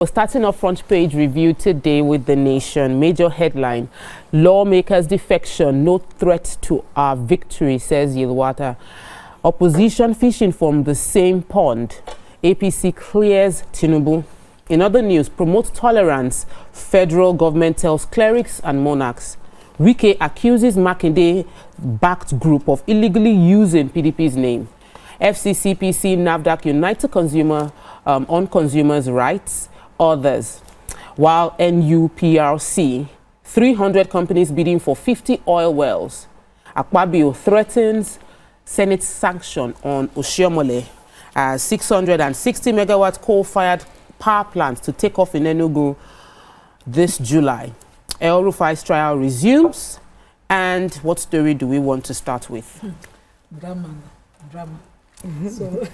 Starting off front page review today with The Nation. Major headline: Lawmakers defection, no threat to our victory, says Yilwatda. Opposition fishing from the same pond. APC clears Tinubu. In other news, promote tolerance. Federal government tells clerics and monarchs. Wike accuses Makinde-backed group of illegally using PDP's name. FCCPC NAFDAC unite consumer on consumers' rights. Others. While NUPRC, 300 companies bidding for 50 oil wells. Akpabio threatens Senate sanction on Oshiomhole as 660 megawatt coal-fired power plants to take off in Enugu this July. El Rufai's trial resumes. And what story do we want to start with? Drama. So,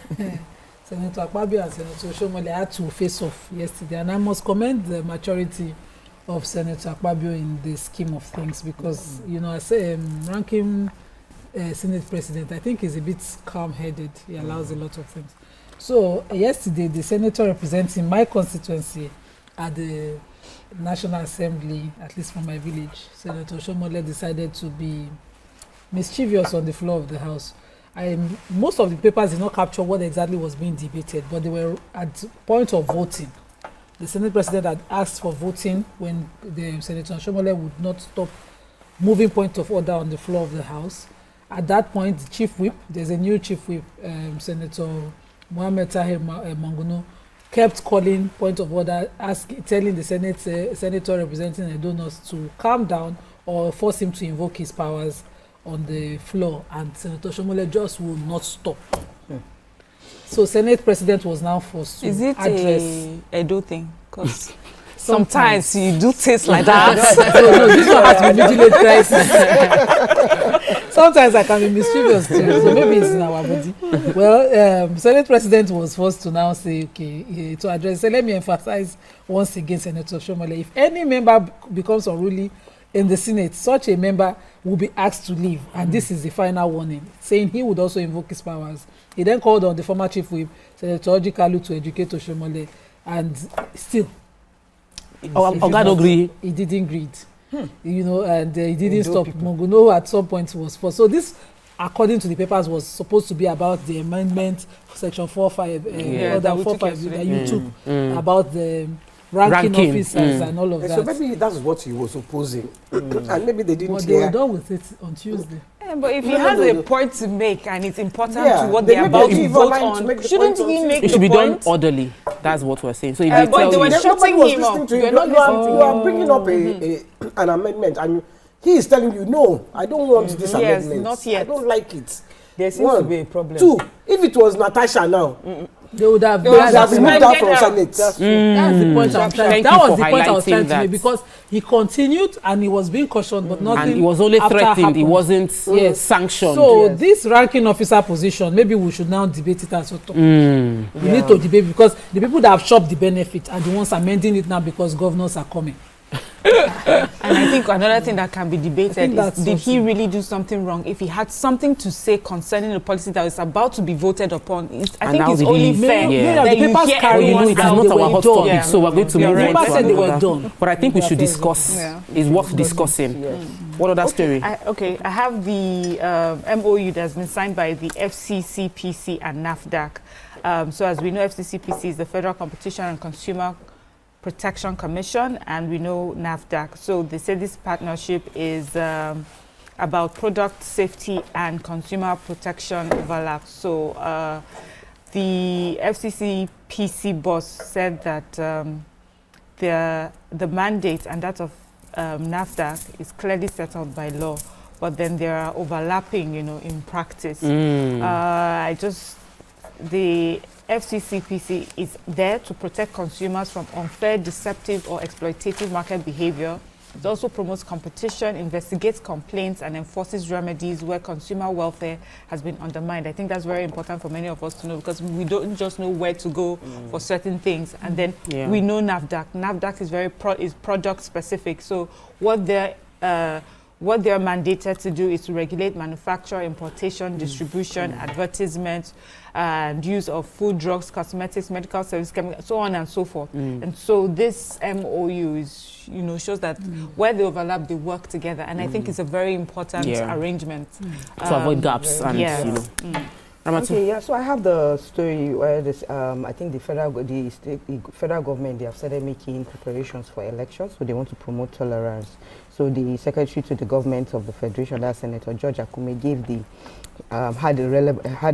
Senator Akpabio and Senator Oshiomhole had to face off yesterday, and I must commend the maturity of Senator Akpabio in the scheme of things because, you know, as a ranking Senate President, I think he's a bit calm-headed. He allows a lot of things. So yesterday, the senator representing my constituency at the National Assembly, at least from my village, Senator Oshiomhole, decided to be mischievous on the floor of the House. Most of the papers did not capture what exactly was being debated, but they were at the point of voting. The Senate President had asked for voting when the Senator Oshiomhole would not stop moving point of order on the floor of the House. At that point, the Chief Whip, there's a new Chief Whip, Senator Mohammed Tahir Manguno, kept calling point of order, telling the senator representing the donors to calm down or force him to invoke his powers on the floor, and Senator Oshiomhole just will not stop. So Senate President was now forced to address. Is it a Edo thing? Because sometimes you do things like that. No, this one has to be vigilant crisis. Sometimes I can be mischievous too, so maybe it's in our body. Well, Senate President was forced to now say, okay, to address. So let me emphasize once again, Senator Oshiomhole, if any member becomes unruly in the Senate, such a member will be asked to leave, and this is the final warning, saying he would also invoke his powers. He then called on the former Chief Whip, Senator Orji Kalu, to educate Oshiomhole, and still, he didn't greet. You know, and he didn't stop. Monguno at some point was forced. So this, according to the papers, was supposed to be about the amendment, Section 4.5, order 4.5 that you took about the ranking officers and all of that. So maybe that's what he was opposing, and maybe they didn't. But they were done with it on Tuesday. Yeah, but if he has a point to make and it's important to what they're about to vote on, shouldn't he make the point? It should be done orderly. That's what we're saying. So if they but they were shutting him up. You are bringing up an amendment, and he is telling you, no, I don't want this amendment. Yes, not yet. I don't like it. There seems to be a problem. Two, if it was Natasha now, they would have removed her from Senate. That's the point I'm trying. That was the point I was trying to make, because he continued and he was being cautioned, but nothing. And he was only threatened. Happened. He wasn't sanctioned. So this ranking officer position, maybe we should now debate it as well. We need to debate, because the people that have shopped the benefit are the ones amending it now because governors are coming. And I think another thing that can be debated is, did he really do something wrong? If he had something to say concerning the policy that is about to be voted upon, I think it's only fair that the papers carry it is not our hot topic, so we're going to move on. The papers said they were done. But I think we should discuss. It's worth discussing. What other story? I have the MOU that's been signed by the FCCPC and NAFDAC. So as we know, FCCPC is the Federal Competition and Consumer Protection Commission, and we know NAFDAC. So they say this partnership is about product safety and consumer protection overlap. So the FCCPC boss said that the mandate and that of NAFDAC is clearly settled by law, but then there are overlapping, in practice. The FCCPC is there to protect consumers from unfair, deceptive, or exploitative market behavior. It also promotes competition, investigates complaints, and enforces remedies where consumer welfare has been undermined. I think that's very important for many of us to know, because we don't just know where to go for certain things. And then we know NAFDAC. NAFDAC is is product specific. So what what they're mandated to do is to regulate manufacture, importation, distribution, advertisement, and use of food, drugs, cosmetics, medical services, chemicals, so on and so forth. And so this MOU is, shows that where they overlap, they work together. And I think it's a very important arrangement. To avoid gaps and, Okay, yeah, so I have the story where this, I think the federal government, they have started making preparations for elections, so they want to promote tolerance. So the secretary to the government of the Federation, that's Senator George Akume, gave the, had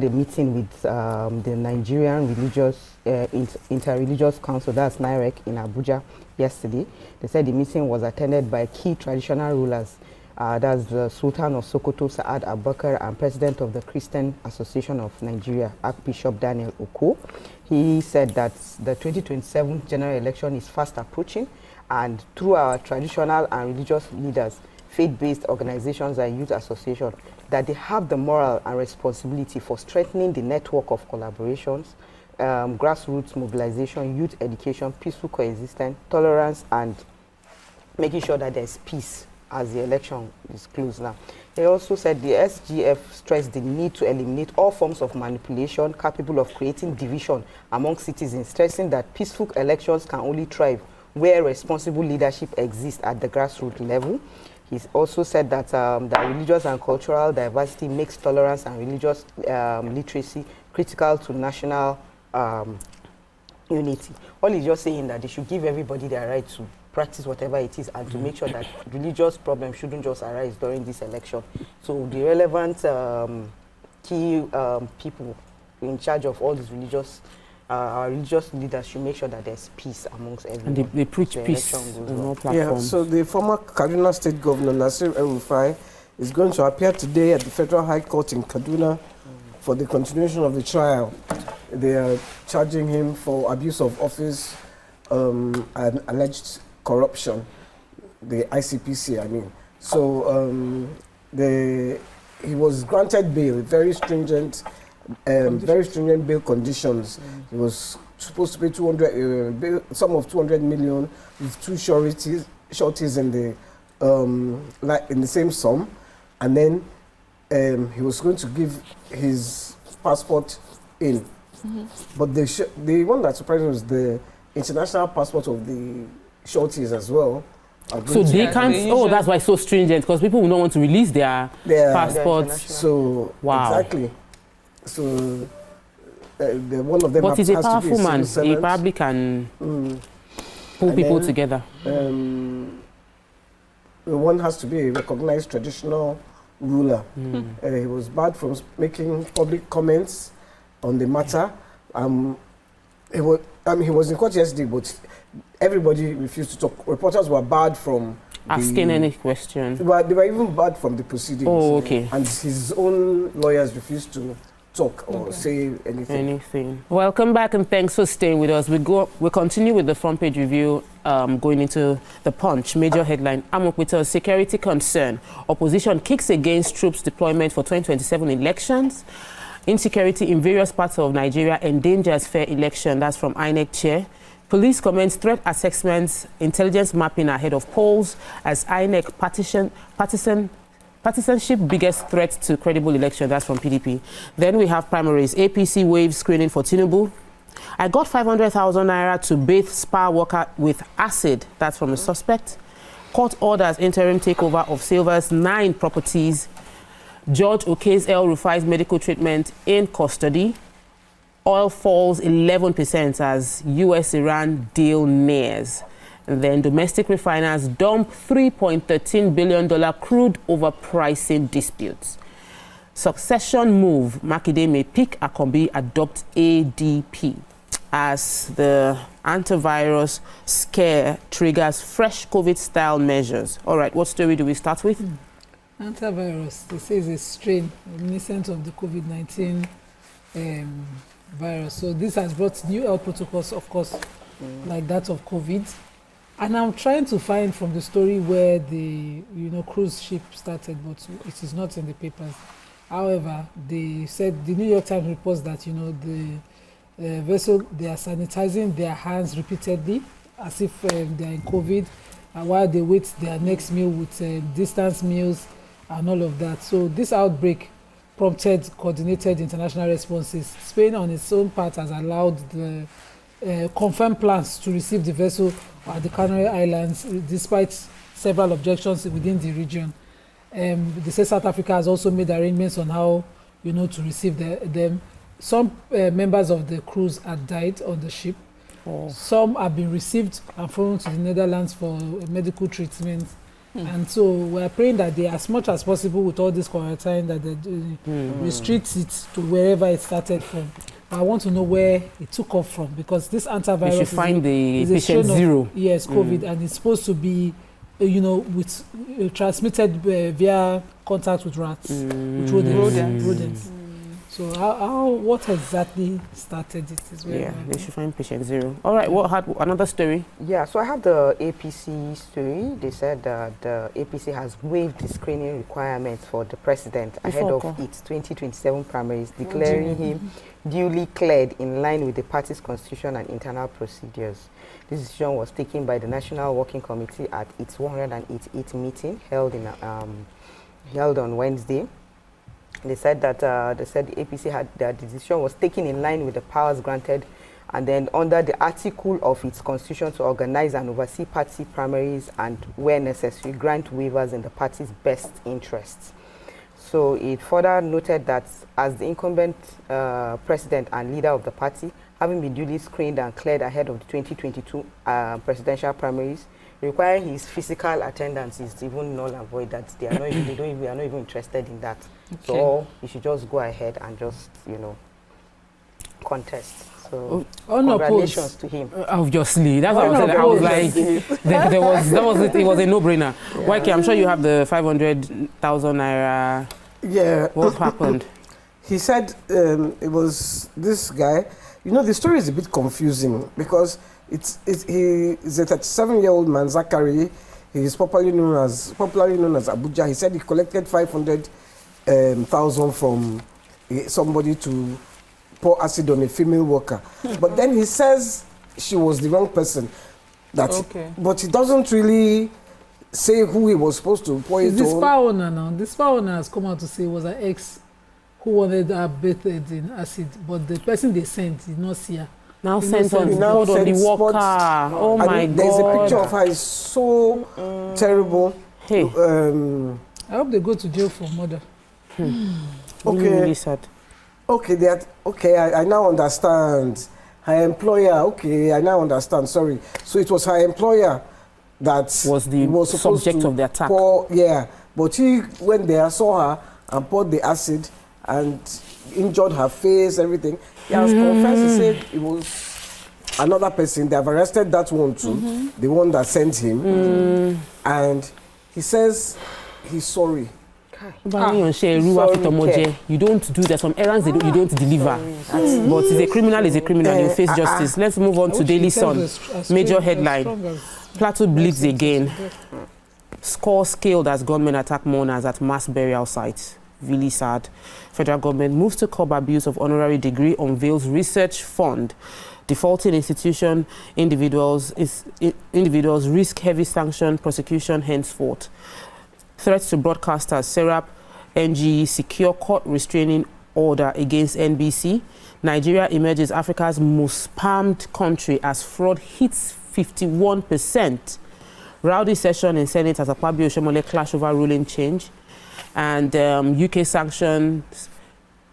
a meeting with the Nigerian Religious, Inter-Religious Council, that's NIREC, in Abuja yesterday. They said the meeting was attended by key traditional rulers. That's the Sultan of Sokoto, Sa'ad Abubakar, and President of the Christian Association of Nigeria, Archbishop Daniel Oko. He said that the 2027 general election is fast approaching, and through our traditional and religious leaders, faith-based organizations and youth associations, that they have the moral and responsibility for strengthening the network of collaborations, grassroots mobilization, youth education, peaceful coexistence, tolerance, and making sure that there's peace as the election is close now. They also said the SGF stressed the need to eliminate all forms of manipulation capable of creating division among citizens, stressing that peaceful elections can only thrive where responsible leadership exists at the grassroots level. He also said that that religious and cultural diversity makes tolerance and religious literacy critical to national unity. All he's just saying that they should give everybody their right to practice whatever it is, and to make sure that religious problems shouldn't just arise during this election. So the relevant key people in charge of all these religious leaders should make sure that there's peace amongst everyone. And they preach peace on all platforms. So the former Kaduna State Governor, Nasir El-Rufai, is going to appear today at the Federal High Court in Kaduna for the continuation of the trial. They are charging him for abuse of office and alleged corruption, the ICPC, I mean. So he was granted bail, very stringent bail conditions. He was supposed to pay 200, sum of 200 million with two sureties in the same sum, and then he was going to give his passport in. But the one that surprised me was the international passport of the shorties as well. So they can't, that's why it's so stringent, because people will not want to release their passports. So, exactly. So, one of them but has he's a powerful man. He He probably can pull people together. One has to be a recognized traditional ruler. He was barred from making public comments on the matter. He was in court yesterday, but everybody refused to talk. Reporters were barred from asking any question. They were even barred from the proceedings. Oh, okay. And his own lawyers refused to talk or say anything. Welcome back, and thanks for staying with us. We continue with the front page review, going into the Punch. Major headline: Amokwito's security concern. Opposition kicks against troops deployment for 2027 elections. Insecurity in various parts of Nigeria endangers fair election. That's from INEC chair. Police commence threat assessments, intelligence mapping ahead of polls as INEC partisanship biggest threat to credible election. That's from PDP. Then we have primaries. APC waives screening for Tinubu. I got 500,000 naira to bathe spa worker with acid. That's from a suspect. Court orders interim takeover of Silver's 9 properties. Judge okays El-Rufai's medical treatment in custody. Oil falls 11% as US-Iran deal nears. And then domestic refiners dump $3.13 billion crude overpricing disputes. Succession move: Makinde may pick Akombi, adopt ADP. As the antivirus scare triggers fresh COVID-style measures. All right, what story do we start with? Antivirus, they say, is a strain reminiscent of the COVID-19 virus. So this has brought new health protocols, of course, like that of COVID. And I'm trying to find from the story where the cruise ship started, but it is not in the papers. However, they said, the New York Times reports that the vessel, they are sanitizing their hands repeatedly as if they are in COVID. while they wait their next meal with distance meals and all of that. So this outbreak prompted coordinated international responses. Spain on its own part has allowed the confirmed plans to receive the vessel at the Canary Islands despite several objections within the region. They say South Africa has also made arrangements on how, to receive them. Some members of the crews had died on the ship. Oh. Some have been received and flown to the Netherlands for medical treatment. And so we are praying that they, as much as possible with all this quarantine, that they restrict it to wherever it started from. I want to know where it took off from, because this antivirus should find the patient zero. Yes, COVID, and it's supposed to be, with transmitted via contact with rats, with rodents. So what exactly started it? Is where they should find patient zero. All right, what had another story? Yeah, so I have the APC story. They said that the APC has waived the screening requirements for the president ahead of its 2027 primaries, declaring him duly cleared in line with the party's constitution and internal procedures. This decision was taken by the National Working Committee at its 188th meeting held on Wednesday. They said that the APC had that the decision was taken in line with the powers granted, and then under the article of its constitution to organize and oversee party primaries and, where necessary, grant waivers in the party's best interests. So it further noted that as the incumbent president and leader of the party, having been duly screened and cleared ahead of the 2022 presidential primaries, requiring his physical attendance is even null and void. That they are not even interested in that. Okay. So he should just go ahead and just contest. So congratulations to him. Obviously, that's what I said. I was like, that was it. It was a no-brainer. Yeah. YK, I'm sure you have the 500,000 naira. Yeah. What happened? He said it was this guy. The story is a bit confusing because he is a 37-year-old man, Zachary. He is popularly known as Abuja. He said he collected 500,000 from somebody to pour acid on a female worker. But then he says she was the wrong person. But he doesn't really say who he was supposed to pour it on. This spa owner now. The spa owner has come out to say it was her ex who wanted her bathed in acid, but the person they sent did not see her. Now sent on the worker. Oh my God. There's a picture of her. It's so terrible. Hey. I hope they go to jail for murder. Okay. Really sad. Okay, I now understand. Her employer, I now understand. Sorry. So it was her employer that was the subject of the attack. But he went there, saw her, and poured the acid and injured her face, everything. He has confessed. He said it was another person. They have arrested that one too, the one that sent him. And he says he's sorry. You don't do that. Some errands you don't deliver. But he's a criminal, he'll face justice. Let's move on to Daily Sun. Major headline. Plateau bleeds again. Score scaled as gunmen attack mourners at mass burial sites. Really sad. Federal government moves to curb abuse of honorary degree, unveils research fund. Defaulting institution individuals risk heavy sanction prosecution henceforth. Threats to broadcasters. Serap NGE secure court restraining order against NBC. Nigeria emerges Africa's most spammed country as fraud hits 51%. Rowdy session in Senate as Akpabio Shomole clash over ruling change. And UK sanctions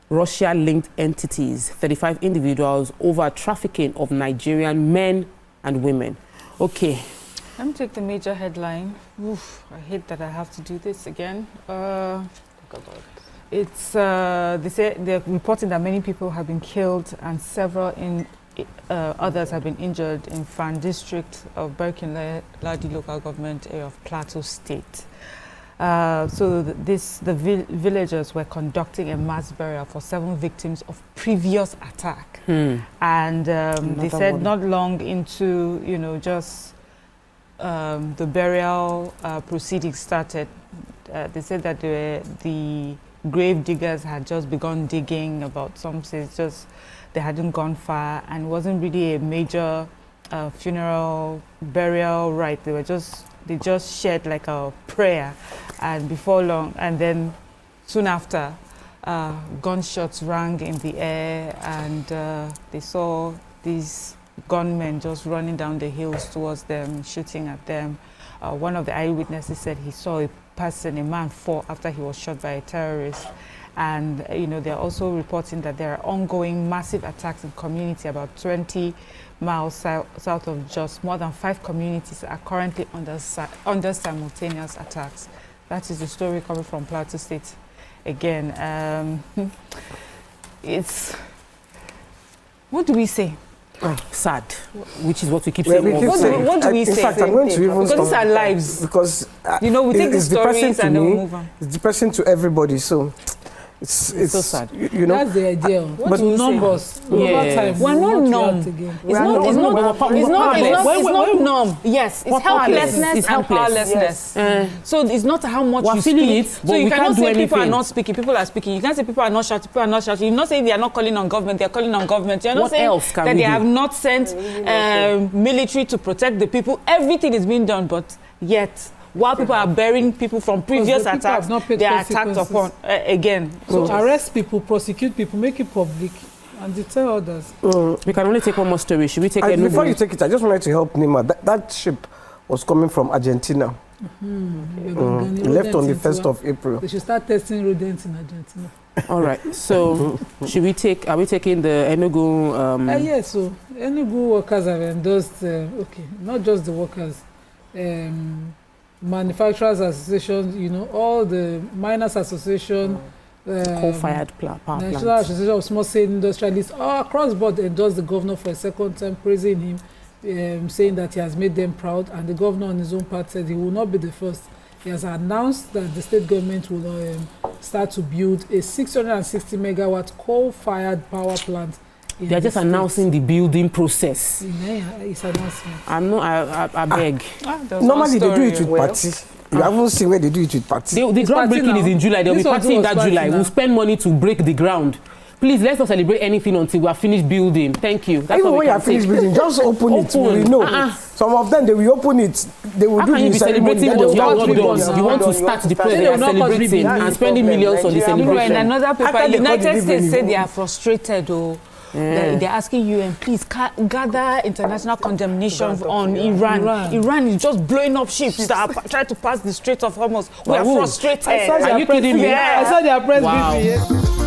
Russia-linked entities, 35 individuals over trafficking of Nigerian men and women. Okay. Let me take the major headline. Oof, I hate that I have to do this again. It's they're reporting that many people have been killed and several others have been injured in Fan district of Berkin-Ladi local government area of Plateau State. So the villagers were conducting a mass burial for 7 victims of previous attack. And they said not long into, the burial proceedings started, they said that the grave diggers had just begun digging about some says just they hadn't gone far, and it wasn't really a major funeral burial rite. They were just they just shared like a prayer, and before long, and then soon after, gunshots rang in the air, and they saw these gunmen just running down the hills towards them, shooting at them. One of the eyewitnesses said he saw a person, a man, fall after he was shot by a terrorist. And they're also reporting that there are ongoing massive attacks in community about 20 miles south of Jos. More than 5 communities are currently under simultaneous attacks. That is the story coming from Plateau State. Again, what do we say? Sad, which is what we keep saying. What do we say? In fact, I'm going to even because these are lives. Because we take the stories and then we move on. It's depressing to everybody. So it's so sad. That's the idea. But numbers. Yes. We're not numb. It's not numb. Yes, it's helplessness and powerlessness. So it's not how much you speak. So you cannot say people are not speaking. People are speaking. You can't say people are not shouting. People are not shouting. You're not saying they are not calling on government. They are calling on government. You're not saying that they have not sent military to protect the people. Everything is being done, but yet, while people are burying people from previous attacks, they are attacked upon again. So arrest people, prosecute people, make it public, and deter others. We can only take one more story. Should we take it? Before you take it, I just wanted to help Nima. That ship was coming from Argentina. Left on the 1st of April. They should start testing rodents in Argentina. All right. So, are we taking the Enugu? Yes. So Enugu workers have endorsed. Not just the workers. Manufacturers association, all the miners association, coal-fired power plants, National Association of Small Scale Industrialists, all across board endorsed the governor for a second time, praising him, saying that he has made them proud. And the governor on his own part said he will not be the first. He has announced that the state government will start to build a 660 megawatt coal-fired power plant. They are just announcing the building process. It's announcement. I beg. Normally they do it with party. You haven't seen where they do it with party. The groundbreaking is in July. There will be party in that July. We'll spend money to break the ground. Please, let's not celebrate anything until we are finished building. Thank you. That's even when you are finished building, just open it. We know. Some of them, they will open it. They will do the celebrating what you are not done. You want to start the process celebrating and spending millions on the celebration. In another paper, the United States said they are frustrated. They're asking UN, please gather international condemnation on Iran. Iran is just blowing up ships that are trying to pass the Strait of Hormuz. We are frustrated. Are you kidding me? I saw their press briefing.